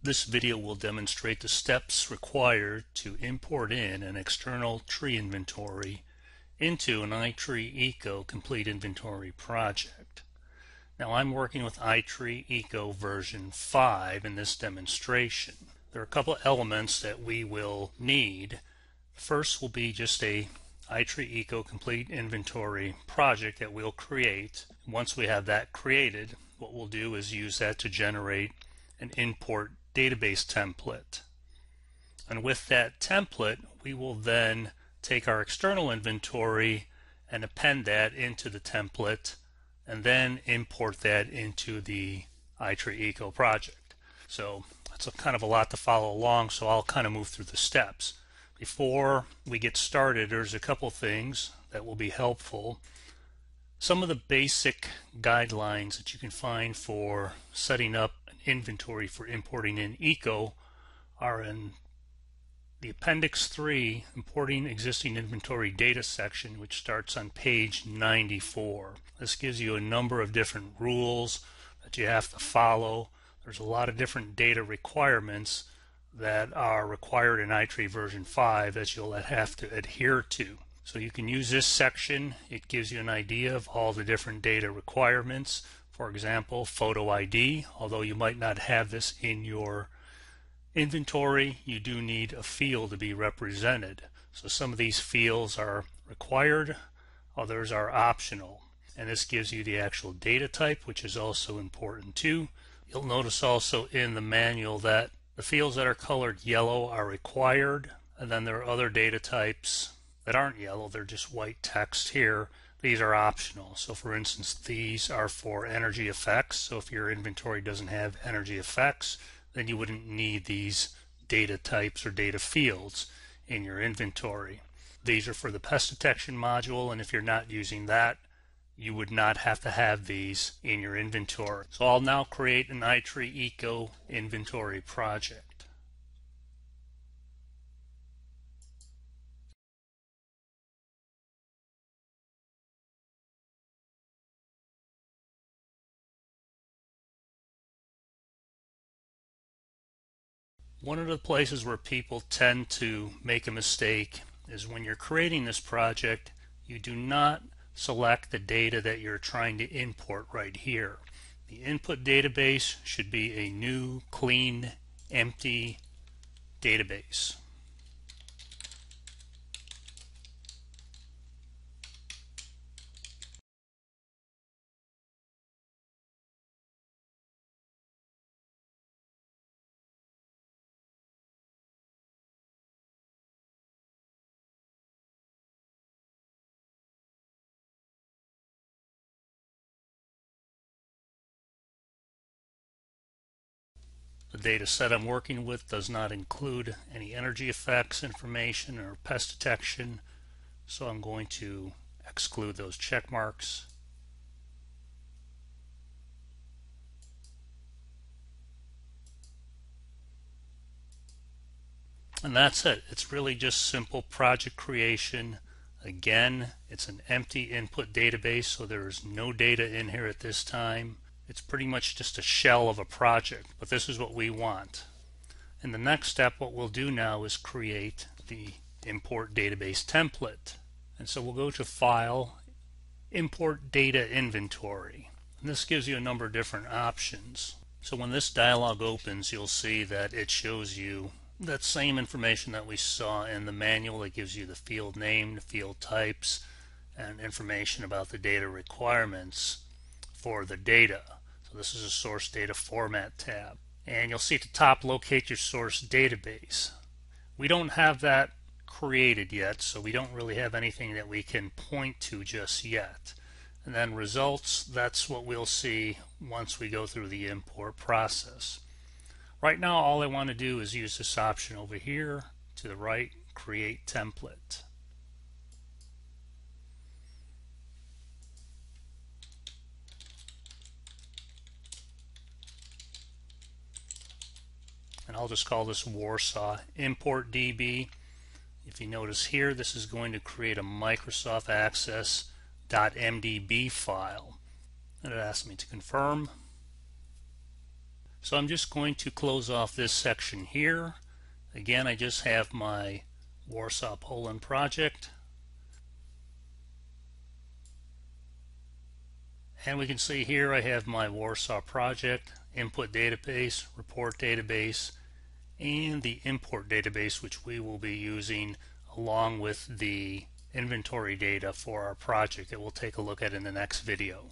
This video will demonstrate the steps required to import in an external tree inventory into an iTree Eco Complete Inventory project. Now I'm working with iTree Eco version 5 in this demonstration. There are a couple of elements that we will need. First will be just a iTree Eco Complete Inventory project that we'll create. Once we have that created, what we'll do is use that to generate an import database template. And with that template, we will then take our external inventory and append that into the template and then import that into the iTree Eco project. So it's kind of a lot to follow along, so I'll kind of move through the steps. Before we get started, there's a couple things that will be helpful. Some of the basic guidelines that you can find for setting up an inventory for importing in Eco are in the Appendix 3, Importing Existing Inventory Data section, which starts on page 94. This gives you a number of different rules that you have to follow. There's a lot of different data requirements that are required in iTree version 5 that you'll have to adhere to. So you can use this section. It gives you an idea of all the different data requirements. For example, photo ID. Although you might not have this in your inventory, you do need a field to be represented. So some of these fields are required, others are optional. And this gives you the actual data type, which is also important too. You'll notice also in the manual that the fields that are colored yellow are required, and then there are other data types that aren't yellow, they're just white text here. These are optional. So for instance, these are for energy effects. So if your inventory doesn't have energy effects, then you wouldn't need these data types or data fields in your inventory. These are for the pest detection module, and if you're not using that, you would not have to have these in your inventory. So I'll now create an iTree Eco inventory project. One of the places where people tend to make a mistake is when you're creating this project, you do not select the data that you're trying to import right here. The input database should be a new, clean, empty database. The data set I'm working with does not include any energy effects information or pest detection, so I'm going to exclude those check marks. And that's it. It's really just simple project creation. Again, it's an empty input database, so there is no data in here at this time. It's pretty much just a shell of a project, but this is what we want. In the next step, what we'll do now is create the import database template. And so we'll go to File, Import Data Inventory. And this gives you a number of different options. So when this dialog opens, you'll see that it shows you that same information that we saw in the manual. It gives you the field name, the field types, and information about the data requirements for the data. So this is a source data format tab. And you'll see at the top, locate your source database. We don't have that created yet, so we don't really have anything that we can point to just yet. And then results, that's what we'll see once we go through the import process. Right now, all I want to do is use this option over here to the right, create template. And I'll just call this Warsaw Import DB. If you notice here, this is going to create a Microsoft Access.mdb file. And it asks me to confirm. So I'm just going to close off this section here. Again, I just have my Warsaw, Poland project. And we can see here I have my Warsaw project, input database, report database, and the import database, which we will be using along with the inventory data for our project that we'll take a look at in the next video.